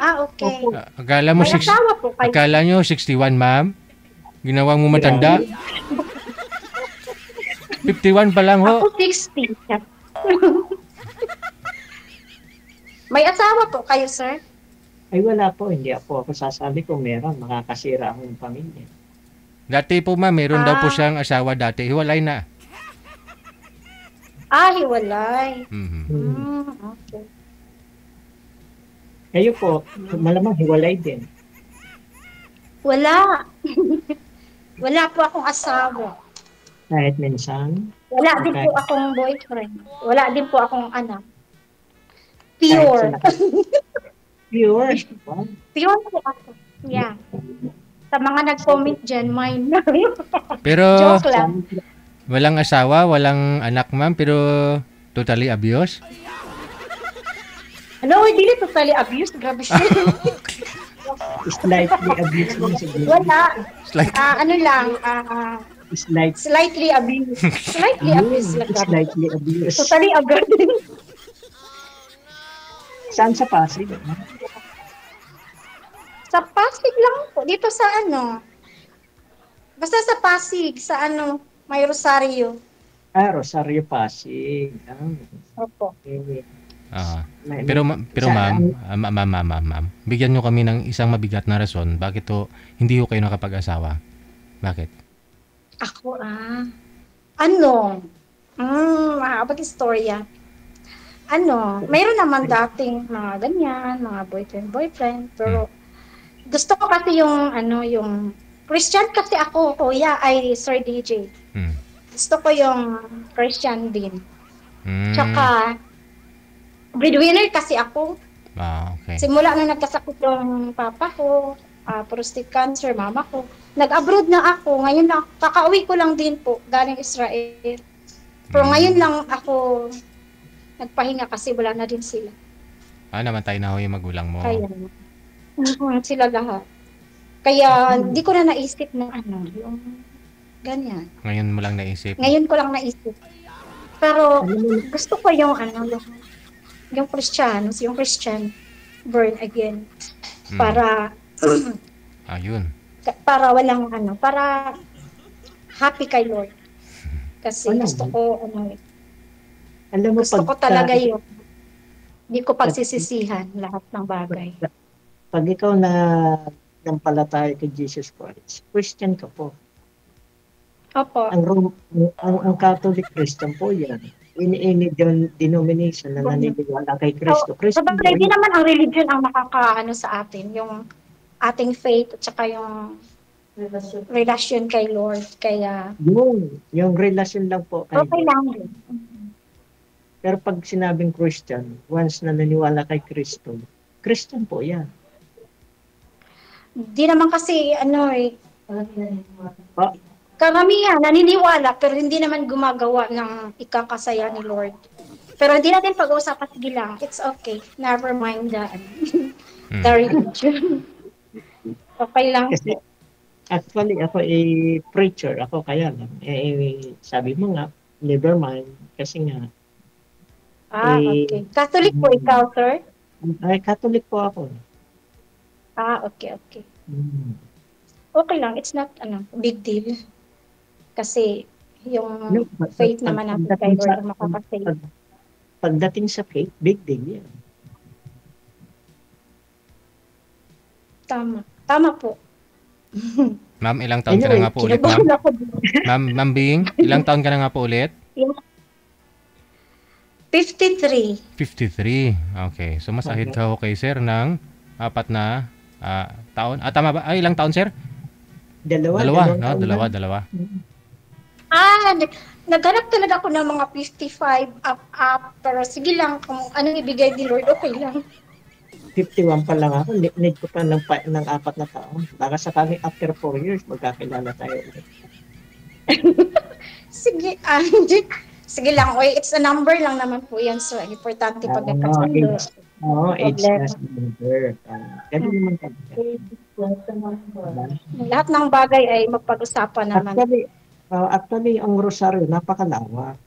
Okay. Akala mo May asawa po kayo. Akala nyo 61, ma'am? Ginawang mo matanda? 51 pa lang ho. Ako 60. May asawa po kayo, sir? Ay wala po, hindi ako sasabi kung meron, makakasira akong pamilya. Dati po, ma'am, meron daw po siyang asawa dati. Hiwalay na. Hiwalay. Okay. Kayo po, malamang hiwalay din. Wala. Wala po akong asawa. Kahit minsan. Wala din po akong boyfriend. Wala din po akong anak. Pure. Pure? Pure po ako. Yeah. Sa mga nag-comment dyan, mine. Pero, joke lang. Walang asawa, walang anak, ma'am, pero totally abuse? No, hindi na totally abuse. Grabe siya. Slightly abuse mo siguro. Wala. Ano lang, slightly abuse. Slightly abuse lang. Slightly abuse. Totally abuse. Saan sa Pasig? Sa Pasig lang po. Dito sa ano. Basta sa Pasig. Sa ano. May Rosario. Rosario Pasig. Opo. Okay. Pero ma'am, bigyan nyo kami ng isang mabigat na rason. Bakit hindi ko kayo nakapag-asawa? Bakit? Ako ano? Mahabang istorya. Mayroon naman dating mga ganyan, mga boyfriend, pero gusto ko kasi yung Christian kasi ako, kuya, Sir DJ. Gusto ko yung Christian din. Tsaka, breadwinner kasi ako. Okay. Simula na nagkasakit yung papa ko, prostate cancer, mama ko. Nag-abroad na ako. Ngayon lang, kakauwi ko lang din po, galing Israel. Pero ngayon lang ako nagpahinga kasi wala na din sila. Namatay na ho yung magulang mo. Kaya, sila lahat. Kaya, hindi ko na naisip na yung ganyan. Ngayon mo lang naisip? Ngayon ko lang naisip. Pero, gusto ko yung yung Christian born again. Para, ayun. Para walang para happy kay Lord. Kasi gusto ko, gusto ko talaga yun. Hindi ko pagsisisihan lahat ng bagay. Pag ikaw na nampalataya kay Jesus Christ, Christian ka po. Opo. Ang Catholic Christian po yan. Any denomination na naniniwala kay Kristo. Hindi naman ang religion ang makakaano sa atin, yung ating faith at saka yung relasyon kay Lord. Kaya yung relasyon lang po. Okay lang din. Pero pag sinabing Christian, once na naniwala kay Kristo, Christian po yan. Hindi naman kasi karamihan naniniwala pero hindi naman gumagawa ng ikakasaya ni Lord. Pero hindi natin pag-uusapan, sige lang. It's okay. Never mind the religion. Okay lang. Kasi, actually, ako preacher. Ako kaya lang. Sabi mo nga, never mind. Kasi nga. Okay. Catholic po ikaw, sir? Catholic po ako. Okay. Okay lang. It's not, big deal. Kasi, yung faith naman natin kay Lord makakasave. Pagdating sa faith, big deal yan. Tama po. Ma'am, ilang taon ka na nga po ulit, ma'am? Ma'am Bing, ilang taon ka na nga po ulit? 53. 53. Okay. So, mas ahead ka ho kay sir ng 4 na taon. Tama ba? Ilang taon, sir? Dalawa. Naghanap talaga ako ng mga 55 up. Pero sige lang, kung anong ibigay ni Lord, okay lang. 51 pa lang ako. Need ko pa ng 4 na taon. Baka sakaling after 4 years, magkakilala tayo. Sige, sige lang. It's a number lang naman po yan. So, importante pag nagkasundo. Age na number. Ganun naman talaga. Lahat ng bagay ay magpag-usapan naman. Actually, ang Rosario, napakalawak.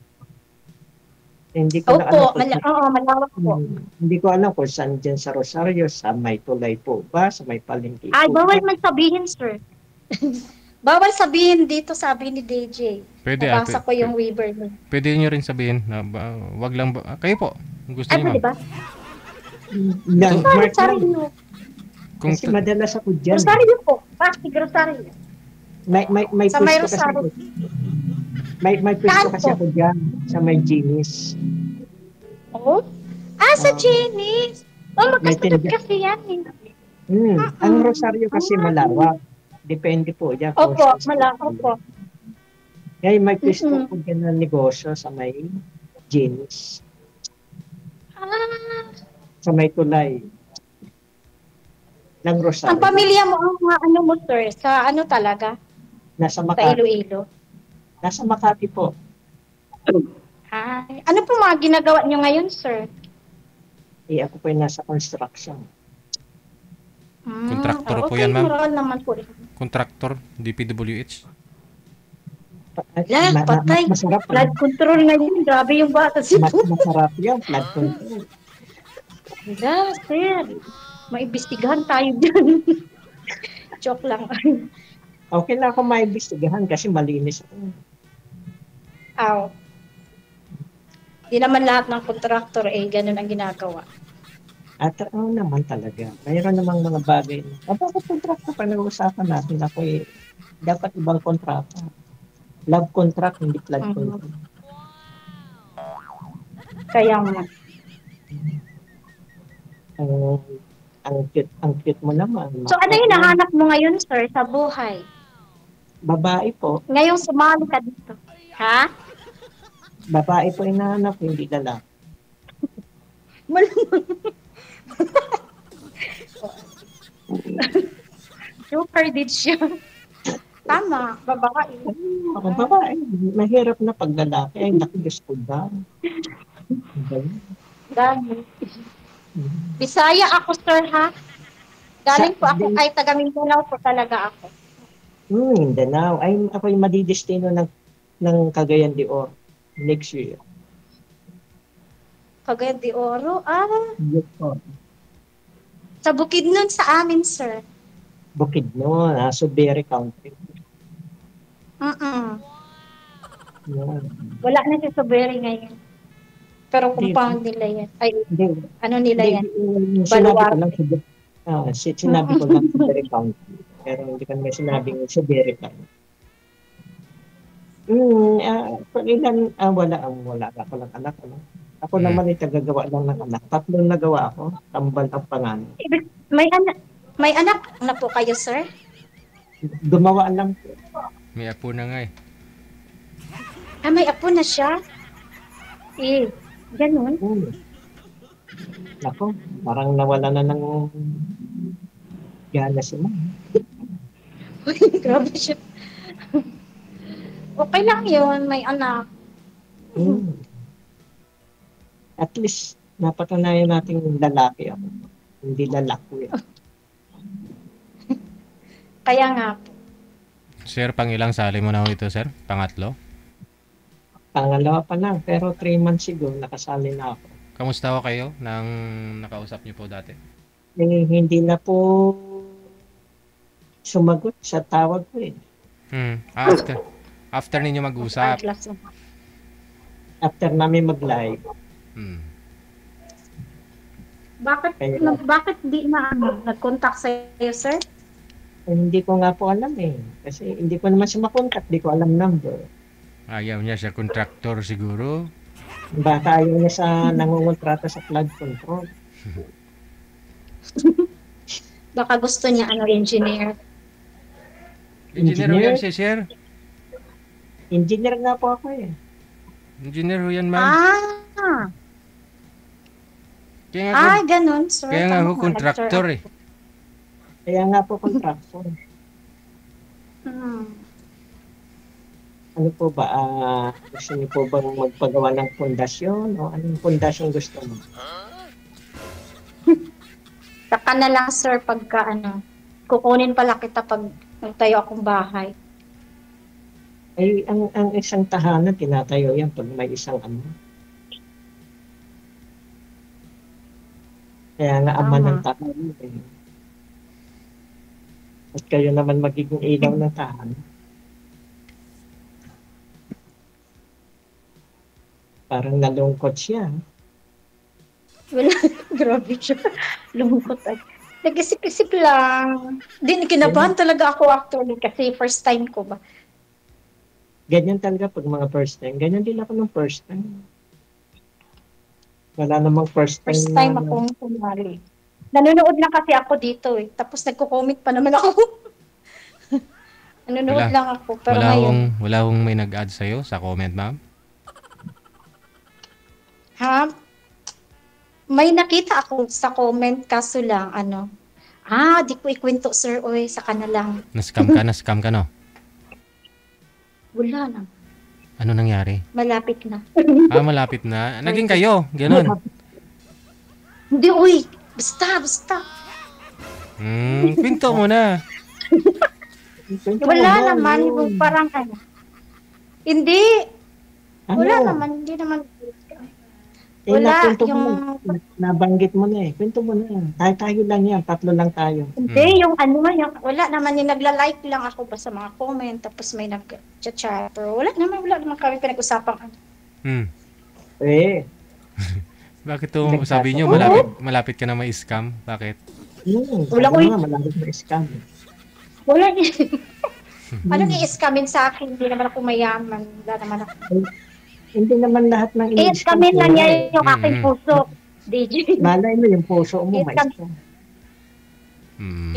Hindi ko na alam Opo, kung oo, malawak po. hindi ko alam kung saan dyan sa Rosario, sa may tulay po ba, sa may palengke Ay, po bawal ba? man sabihin, sir. Bawal sabihin dito, sabi ni DJ. Pwede Nabasa ko yung waiver niya. pwede nyo rin sabihin na wag lang kayo po. Kung gusto Ay, niyo, pwede ma'am. ba? Landmark lang. Rosario. Kung Kasi madalas ako dyan. Rosario po. Pasig Rosario. May Sa may pwesto kasi Rosario. ako. May pwesto Saan kasi po? ako dyan sa may Genius. Oh? Ah, sa Ah. Jenny's. Oh, May magkasunod tinda- kasi yan eh. Ang Rosario kasi malawak. Depende po dyan. kung Opo, saan- opo. Kaya may pwesto Mm-mm. po dyan ng negosyo sa may Genius. Ah, Sa may tulay. Ng Rosario. ang pamilya mo, ang mga ano mo, sir, sa ano talaga? Nasa Sa Makati. Iloilo. Nasa Makati po. Ay, ano po mga ginagawa niyo ngayon, sir? Ako po yung nasa construction. Kontraktor po okay, yan, ma'am. moral naman po. Contractor, DPWH. Lah, patay. Masarap. Blood control ngayon. Grabe yung bata si po. Masarap yan. Flood control. Yeah, sir. Maibistigahan tayo dyan. Joke lang. Okay na ako maibistigahan kasi malinis ako. Aw. Di naman lahat ng kontraktor ganun ang ginagawa. At naman talaga. Mayroon namang mga bagay. Bakit kontrata pa nag-uusapan natin? Ako dapat ibang kontrata. Love contract, hindi flood contract. Kaya nga. Ang cute mo naman. So ano yung nahanap mo ngayon, sir, sa buhay? Babae po. Ngayong sumali ka dito. Ha? Babae po inahanap, hindi lalaki. Super did siya. Tama, babae. Ako babae. Mahirap na pag lalaki. Ay, nakigis ko ba? Dami. Bisaya ako, sir, ha? Galing po ako kay taga Mindanao po talaga ako. Mindanao. Ay, ako yung madidestino ng Cagayan de Oro next year. Cagayan de Oro? Yes po. Sa Bukidnon sa amin, sir. Bukidnon, Subiri Country. Yeah. Wala na si Soberi ngayon. Pero compound nila yan. Ay, ano nila yan? Sinabi ko lang Subiri Country. Pero hindi ko naman sinabing Subiri Country. Wala ako lang anak. Ako naman ay tagagawa lang ng anak. 3 nagawa ako. Tambal ang pangalan. May anak na po kayo, sir? Gumawa lang po. May apo na nga eh. May apo na siya? Ganun. Ako, parang nawala na ng gana si Ma'am. Grabe siya. Okay lang yun, may anak. At least, napatunayan natin lalaki ako. Hindi lalaki. Kaya nga. Sir, pangilang sali mo na ito, sir? Pangatlo? Pangalawa pa lang, pero 3 months ago, nakasali na ako. Kamusta ko kayo nang nakausap niyo po dati? Hindi na po sumagot sa tawag ko eh. After ninyo mag-usap. After namin mag-live. Bakit di na nag-contact sa'yo, sir? Hindi ko nga po alam eh. Kasi hindi ko naman siya makontak. Hindi ko alam number. Ayaw niya sa contractor siguro. Baka ayaw niya sa nangungontrata sa flood control. Baka gusto niya engineer. Engineer yan siya, sir. Engineer nga po ako eh. Engineer ho yan, ma'am. Ganun, sir. Kaya nga ho, contractor eh. Kaya nga po contractor. Ano po ba? Gusto niyo po bang magpagawa ng pundasyon? O anong pundasyon gusto mo? Saka na lang, sir, pagka kukunin pala kita pag nagtayo akong bahay. Ay, ang isang tahanan, tinatayo yan pag may isang Kaya nga ama ng Tama. tahanan eh. At kayo naman magiging ilaw ng tahanan. Parang nalungkot siya. Wala, grabe siya. Lungkot ay. Nag-isip-isip lang. Din, kinabahan talaga ako actually kasi first time ko ba. Ganyan talaga pag mga first time. Ganyan din ako nung first time. Wala namang first time First na time akong sumali. Nanonood lang kasi ako dito eh. Tapos nagko-comment pa naman ako. Nanonood Wala. lang ako. Pero ngayon, Wala hong may nag-add sa'yo sa comment, ma'am? ha? May nakita ako sa comment kaso lang, ano, di ko ikwento sir, oy, sa kanilang. Na-scam ka, no? Wala na. Ano nangyari? Malapit na. Malapit na. Naging kayo, ganun. Hindi, uy. Basta. Kwento mo na. Wala naman. Yung parang ano. Hindi. Wala Ano? naman. Hindi naman. Eh, Wala. nakwento mo Yung... na. Nabanggit mo na eh. Kwento mo na. Tayo lang yan. 3 lang tayo. Hindi, yung ano, wala naman. Yung nagla-like lang ako ba sa mga comment. Tapos may nag-chat. Pero wala naman kami pinag-usapang ano. Eh. Bakit to sabi nyo, malapit ka na may scam? Bakit? Wala ko malapit na scam. Wala Anong i-scamin sa akin? Hindi naman ako mayaman. Wala naman ako. Hindi naman lahat ng I-scamin lang niya yung aking puso. DJ. Malay mo yung puso mo, ma-scam.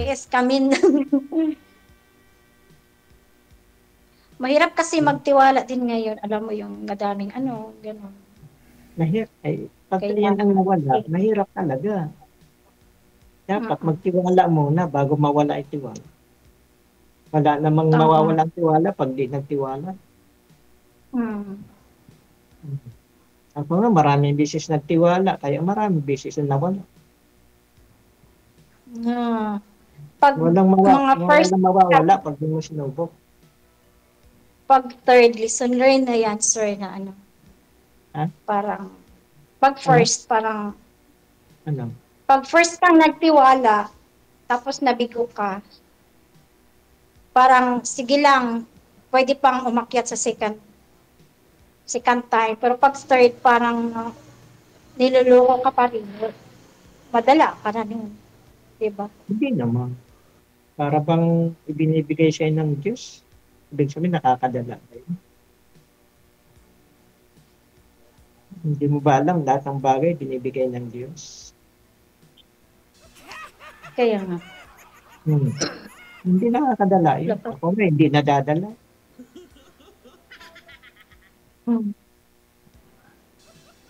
I-scamin lang. Mahirap kasi magtiwala din ngayon. Alam mo yung madaming ano, gano'n. Mahirap. Pag yan ang nawala, mahirap talaga. Dapat magtiwala muna bago mawala ang tiwala. Wala namang mawawala ang tiwala pag di nagtiwala. Ako nga, maraming beses nagtiwala, kaya maraming beses na nawala. Pag walang mawawala pag di mo sinubok. Pag third lesson learn na yan, sir, na ano. Parang, pag first, parang, pag first kang nagtiwala, tapos nabigo ka, parang, sige lang, pwede pang umakyat sa second time. Pero pag third, parang, niluloko ka pa rin. Madala ka na nun. Diba? Hindi naman. Para bang ibinibigay siya ng Diyos. Ibig sabihin, nakakadala kayo. Hindi mo ba alam, lahat ng bagay binibigay ng Diyos? Kaya nga. Hindi nakakadala yun. Ako nga, hindi nadadala.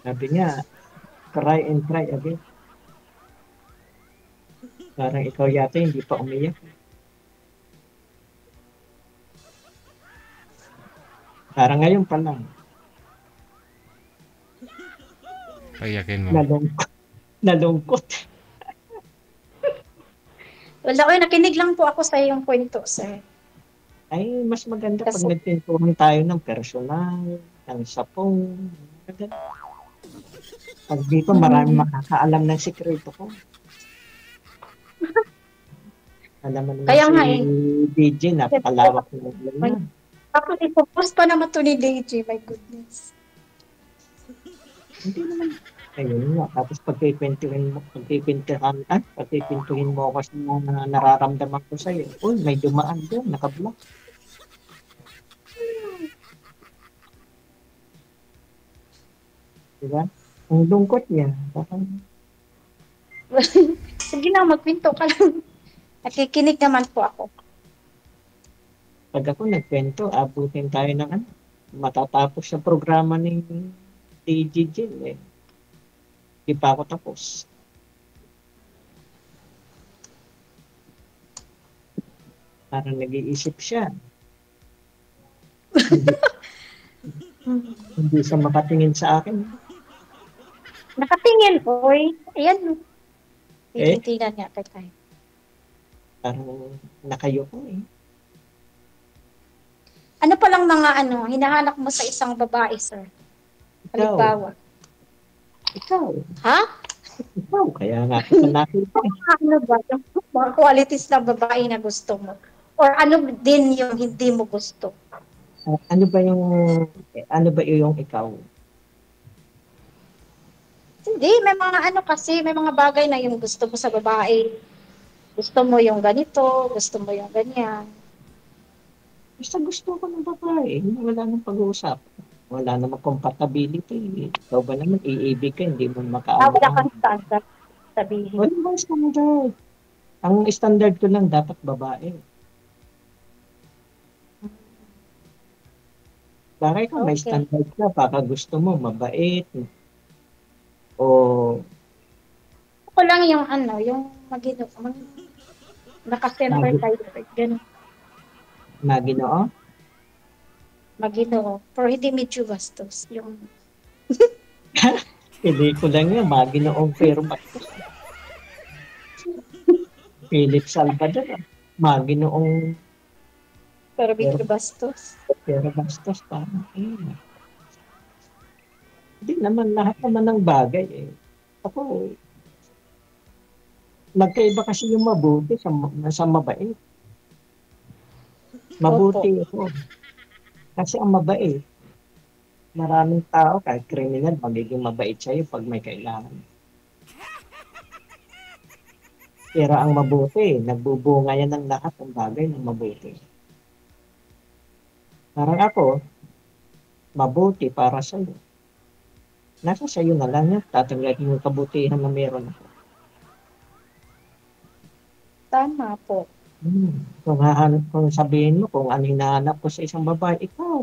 Sabi nga, try and try again. Parang ikaw yata hindi pa umiyak. Parang ngayon pa lang. Payakin mo. Nalungkot. Wala ko, nakinig lang po ako sa iyong kwento, sir. Ay, mas maganda pag nagtintuhan tayo ng personal, ng sapong. Pag dito, maraming makakaalam ng sikreto ko. Alam mo naman kaya si nga DJ, napakalawak na. Tapos ipopost pa naman to ni DJ, my goodness. Hindi naman. Ayun nga, tapos pagkikwentuhin mo ako sa mga nararamdaman ko sa'yo. Uy, may dumaan doon, nakablock. Diba? Ang lungkot niya. Sige na, magpinto ka lang. Nakikinig naman po ako. Pag ako nagkwento, abutin tayo ng matatapos sa programa ng DJJ eh. Di pa ako tapos. Parang nag-iisip siya. Hindi siya makatingin sa akin. Nakatingin, oy. Ayan. Titinan niya tayo. Parang nakayo ko eh. Ano palang mga hinahanap mo sa isang babae, sir? Halimbawa. Ikaw. Ha? Ikaw, kaya nga kita nakita. Ano ba yung mga qualities na babae na gusto mo? Or ano din yung hindi mo gusto? Ano ba yung ikaw? Hindi, may mga ano kasi, may mga bagay na yung gusto mo sa babae. Gusto mo yung ganito, gusto mo yung ganyan. Basta gusto ko ng babae, wala nang pag-uusap. Wala namang compatibility. Ikaw ba naman, iibig ka, hindi mo Wala makaano. kang standard sabihin. Wala bang standard? Ang standard ko lang dapat babae. Bakit kung may Okay. standard ka, baka gusto mo mabait, o Ako lang yung ano, yung naka-center Mag- tayo. Ganun, maginoo, maginoo. Pero hindi medyo bastos. Yung, hindi ko lang yan, maginoong pero bastos. Philip Salvador, maginoong pero medyo bastos. pero bastos, parang, Hindi naman, lahat naman ng bagay, Ako, magkaiba kasi yung mabuti sa mabait. Mabuti ako. Kasi ang mabait, maraming tao, kahit kriminal, magiging mabait sa'yo pag may kailangan. Pero ang mabuti, nagbubunga yan ng lahat ng bagay ng mabuti. Parang ako, mabuti para sa'yo. Nasa sa'yo na lang yan, tatanggalin yung kabutihan na meron ako. Tama po. Kung sabihin mo kung ano hinahanap ko sa isang babae, ikaw,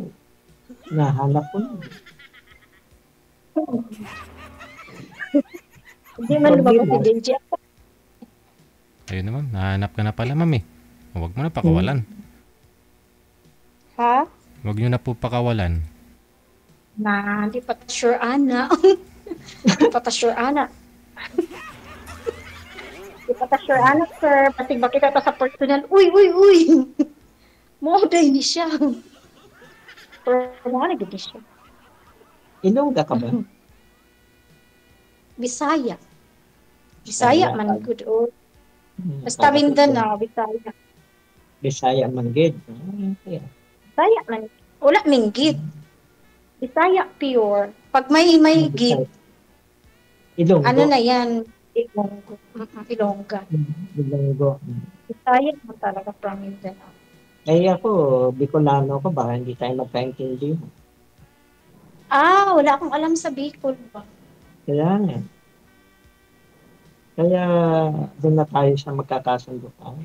hinahanap ko na. Hindi man lumabas si Benji. Ayun naman, nahanap ka na pala, ma'am eh. Huwag mo na pakawalan. Ha? Huwag nyo na po pakawalan. Hindi pa sure, Ana. Hindi pa sure, Ana. Hindi pa sure, Ana, sir. Pati ba kita sa personal? Uy! Moda hindi siya. Pero mga nagiging siya. Ilongga ka ba? Bisaya. Bisaya man good. Basta Para Mindanao, Bisaya. Bisaya man gid. Bisaya man. Wala minggit. Bisaya pure. Pag may gid, Ilonggo. ano na yan? Ilonggo. Ilongga. Ilonggo. Bisaya mo talaga from Mindanao. Ako, Bicolano ko, baka hindi tayo magkaintindi. Wala akong alam sa Bicol ba? Kaya nga. Kaya doon na tayo sa magkakasundo tayo.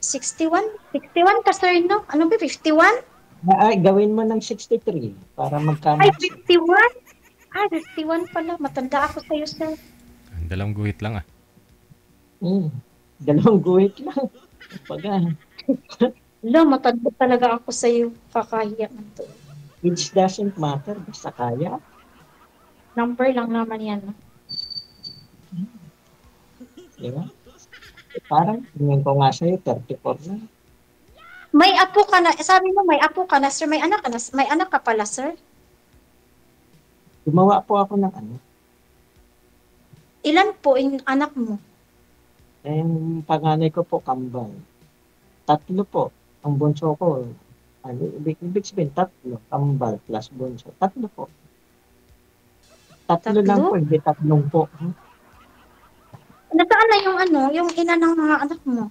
61? 61 ka, sir, no? Ano ba, 51? Ay, gawin mo ng 63 para magkano. Ay, 51? 51 pala. Matanda ako sa'yo, sir. Dalawang guhit lang ah. Dalawang guhit lang. Matanda talaga ako sa'yo. Kakahiya man to. Age doesn't matter. Basta kaya. Number lang naman yan. No? Diba? Parang, tingin ko nga sa'yo, 34 na. May apo ka na. Sabi mo, may apo ka na, sir. May anak ka na. May anak ka pala, sir. Gumawa po ako ng Ilan po yung anak mo? Yung panganay ko po, kambal. 3 po. Ang bunso ko, ibig sabihin, 3. Kambal plus bunso. 3 po. 3 lang po, hindi 3 po. Nasaan na yung ina ng mga anak mo?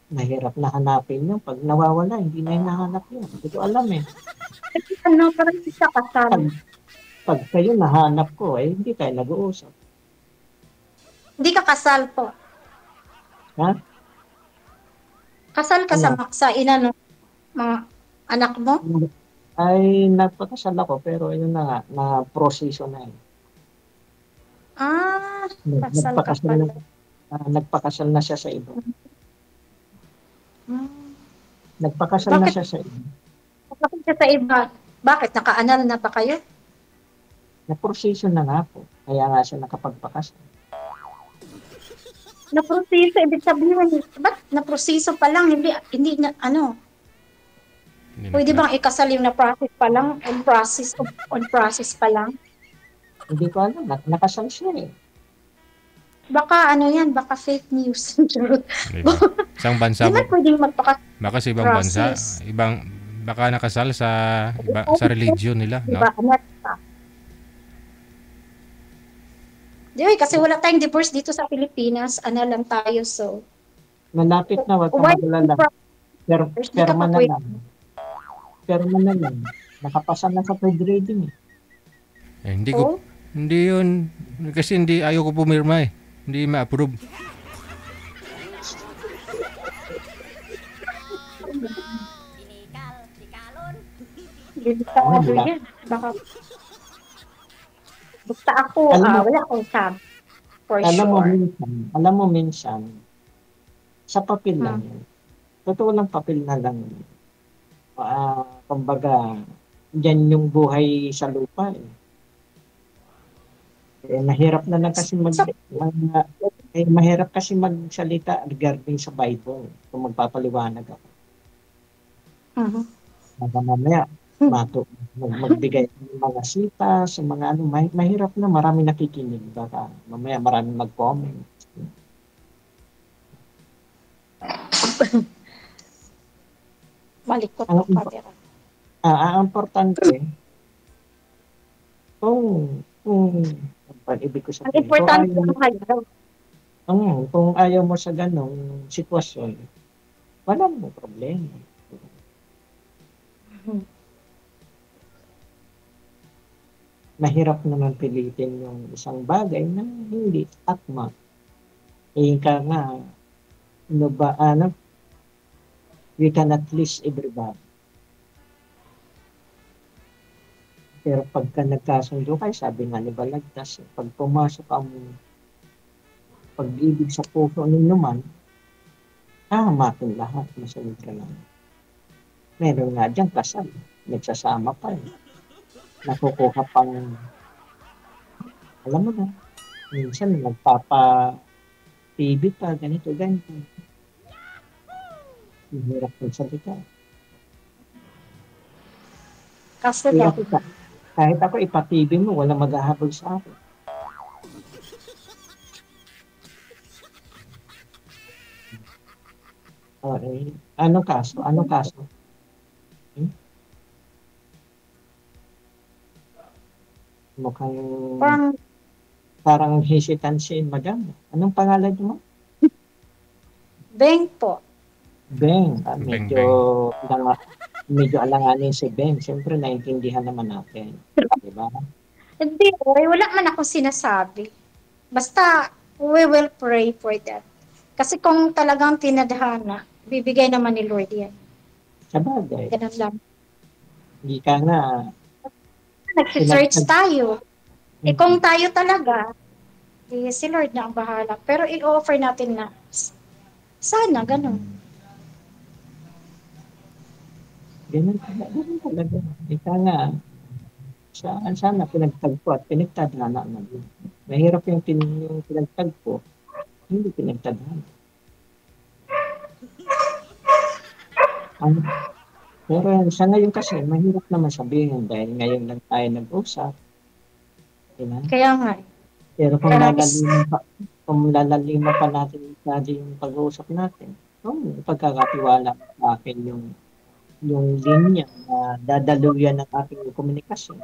Mahirap na hanapin yun. Pag nawawala, hindi na hinahanap yun. Hindi ko alam Parang hindi siya kasal. Pag kayo nahanap ko, hindi tayo nag-uusap. Hindi ka kasal po. Ha? Kasal ka sa ina ng mga anak mo? Ay, nagpakasal ako, pero yun na nga, na-proseso na yun. Kasal ka pala. Nagpakasal na siya sa iba. Nagpakasal na siya sa iba. Bakit siya sa iba? Bakit? Naka-anal na ba kayo? Na-proseso na nga po. Kaya nga siya nakapagpakasal. Na-proseso, ibig sabihin, ba't na-proseso pa lang? Hindi na, pwede bang ikasal yung na-process pa lang? On process pa lang? Hindi ko alam, nakasal siya eh. Baka ano yan, baka fake news. Charot. Di ba? Isang bansa Di man mo, pwedeng magpaka baka sa ibang bansa, process. baka nakasal sa religion nila, no? Diba? Anak pa. Di ba, kasi wala tayong divorce dito sa Pilipinas. Ano lang tayo, so. Malapit na, wag kang Why magalala. process? Di ka Perma pa na pwede. lang. Perma na lang. Nakapasa na sa third reading eh. Oh, Hindi yun, kasi ayaw ko pumirma eh. Hindi ma-approve. delikado yan. Baka, basta ako, Alam mo, wala akong sabi. For alam sure. mo minsan, sa papel lang yun. Totoo lang papel na lang. Kumbaga, dyan yung buhay sa lupa eh. Mahirap na lang kasi mahirap kasi magsalita regarding sa Bible kung magpapaliwanag ako. Mamaya, magbigay ng mga sita sa mga ano, mahirap na, marami nakikinig. Baka mamaya marami mag-comment. Malikot Ang, ang patira. ang importante, ibig ko Ang sabihin, importante ang kayo. kung ayaw mo sa ganong sitwasyon, wala mo problema. Mahirap naman pilitin yung isang bagay na hindi akma. Ka nga, we cannot please everybody. Pero pagka nagkasundo kayo, sabi nga ni Balagtas, pag pumasok ang pag-ibig sa puso ninyo man, hahamakin lahat, masunod ka lang. Meron nga dyan kasal, nagsasama pa eh. Nakukuha pang, alam mo na, minsan nagpapa-TV pa, ganito. Hirap ng salita. Kasi Kahit ako ipa-TV mo, wala maghahabol sa akin. Okay. Anong kaso? Mukhang parang hesitant si madam. Anong pangalan mo? Beng po. Beng. Medyo alanganin si Beng. Siyempre, naiintindihan naman natin. Diba? Hindi, wala man akong sinasabi. Basta, we will pray for that. Kasi kung talagang tinadhana, bibigay naman ni Lord yan. Sabagay. Ganun lang. Hindi ka nga. Nag-search tayo. Kung tayo talaga, si Lord na ang bahala. Pero i-offer natin na sana, ganun. Ganun talaga. Ika nga, sana pinagtagpo at pinagtadhana naman. Mahirap yung pinagtagpo, hindi pinagtadhana. Pero sa ngayon kasi, mahirap naman sabihin dahil ngayon lang tayo nag-usap. Diba? Kaya nga. Pero kung lalaliman pa natin yung pag-uusap natin, pagkakatiwala sa akin yung linya na dadaluyan ng ating komunikasyon.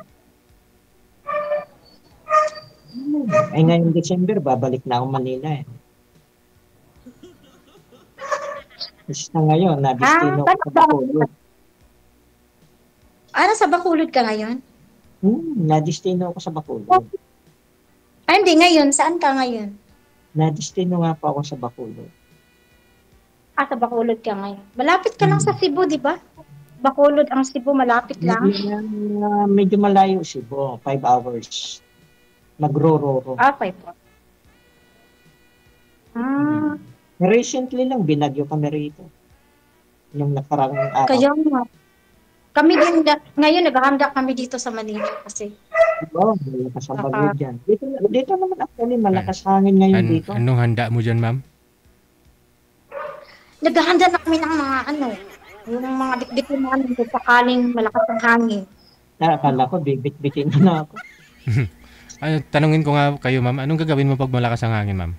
Ngayong December, babalik na ako Manila eh. Kasi ngayon, na-destino ko sa Bacolod. Sa Bacolod ka ngayon? Na-destino ako sa Bacolod. Hindi, ngayon. Saan ka ngayon? Na-destino nga po ako sa Bacolod. Sa Bacolod ka ngayon. Malapit ka lang sa Cebu, di ba? Bacolod ang Cebu, malapit lang. Medyo malayo Cebu, 5 hours. Magro-roro. 5 hours. Recently lang, binagyo kami rito. Yung nakarang araw. Kaya nga. Kami din, ngayon naghahanda kami dito sa Manila kasi. Malakas ang bagyo dyan. Dito naman actually, malakas hangin ngayon dito. Anong handa mo dyan, ma'am? Naghahanda na kami ng mga yung mga bitbit na sakaling malakas ang hangin. Akala ko, bibit-bitin na ako. Tanungin ko nga kayo, ma'am. Anong gagawin mo pag malakas ang hangin, ma'am?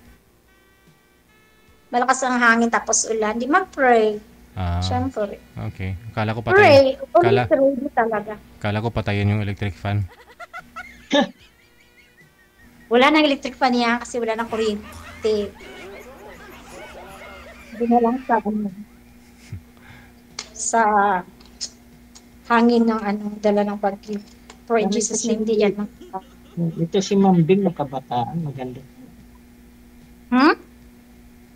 Malakas ang hangin tapos ulan. Di mag-pray. Ah, Siyempre. okay. Kala ko patayin. Pray. Kala, Ulit pray talaga. kala ko patayin yung electric fan. Wala nang electric fan niya kasi wala nang kuryente. Hindi na lang sa hangin ng dala ng bagyo. For in Jesus name, hindi yan. Ito si Ma'am Bing ng kabataan, maganda.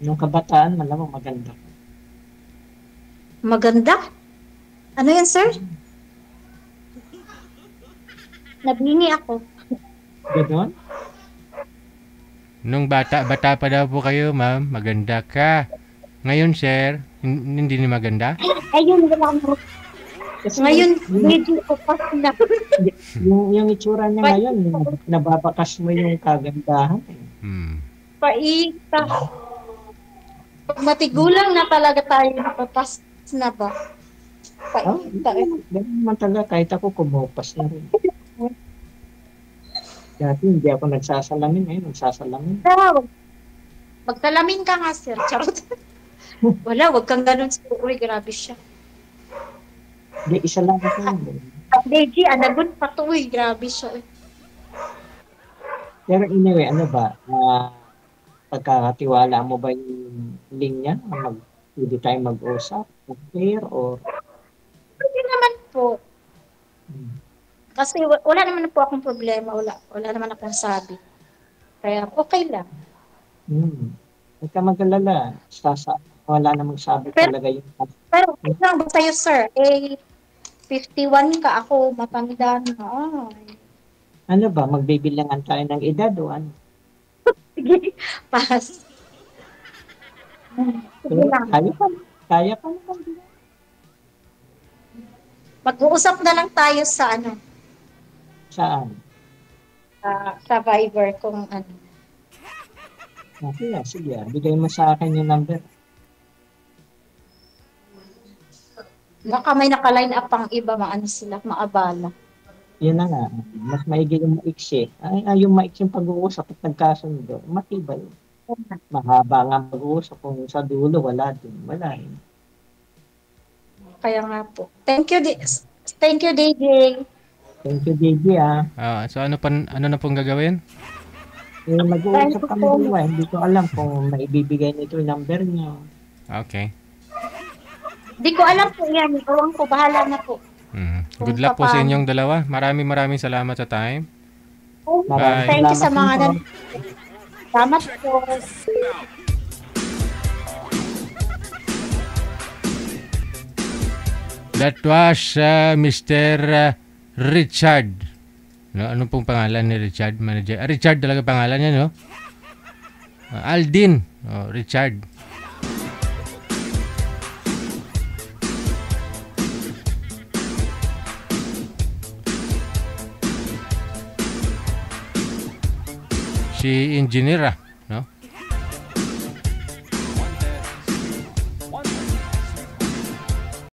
Yung kabataan, malamang maganda. Maganda? Ano yan, sir? Nabingi ako. Ganon? Nung bata pa daw po kayo, ma'am, maganda ka. Ngayon, sir, hindi ni maganda? Ayun, wala mo. Ngayon, medyo upas na. yung itsura niya ngayon, nababakas mo yung kagandahan. Paita. Pag matigulang na talaga tayo, napapas na ba? Paita. Ganun naman talaga, kahit ako kumupas na rin. Dati hindi ako nagsasalamin, ngayon nagsasalamin. Magsalamin ka nga, sir. Charot. Wala, wag kang ganun. Uy, grabe siya. Hindi, isa lang ako. Deji, anagun pa to. Uy, grabe siya. Pero anyway, ano ba? Pagkakatiwala mo ba yung linya? Pwede tayo mag-usap? Mag-share? Or... Pwede naman po. Kasi wala naman po akong problema. Wala naman akong sabi. Kaya okay lang. Huwag ka mag-alala. Wala namang sabi talaga yung... Pero lang ba sa'yo, sir? 51 ka ako. Matanda na. Ano ba? Magbibilangan tayo ng edad o ano? Sige. Pass. Sige lang. Kaya pa naman. Mag-uusap na lang tayo sa Saan? Sa Viber kung ano. Okay, sige. Bigay mo sa akin yung number. Baka may naka-line up pang iba, sila, maabala. Yun na nga. Mas maigi yung maiksi. Yung maiksi yung pag-uusap at nagkasundo, matibay. Mahaba nga mag-uusap. Kung sa dulo, wala din. Wala eh. Kaya nga po. Thank you, DJ. Thank you, DJ, So ano na pong gagawin? Mag-uusap kami dalawa. Hindi ko alam kung maibibigay nito yung number niyo. Okay. Hindi ko alam po yan. Iwan ko. Bahala na po. Good luck po sa inyong dalawa. Maraming salamat sa time. Bye. Thank you sa mga salamat po. That was Mr. Richard. Ano pong pangalan ni Richard? Manager. Richard talaga pangalan niya, no? Aldin. Richard. Si engineer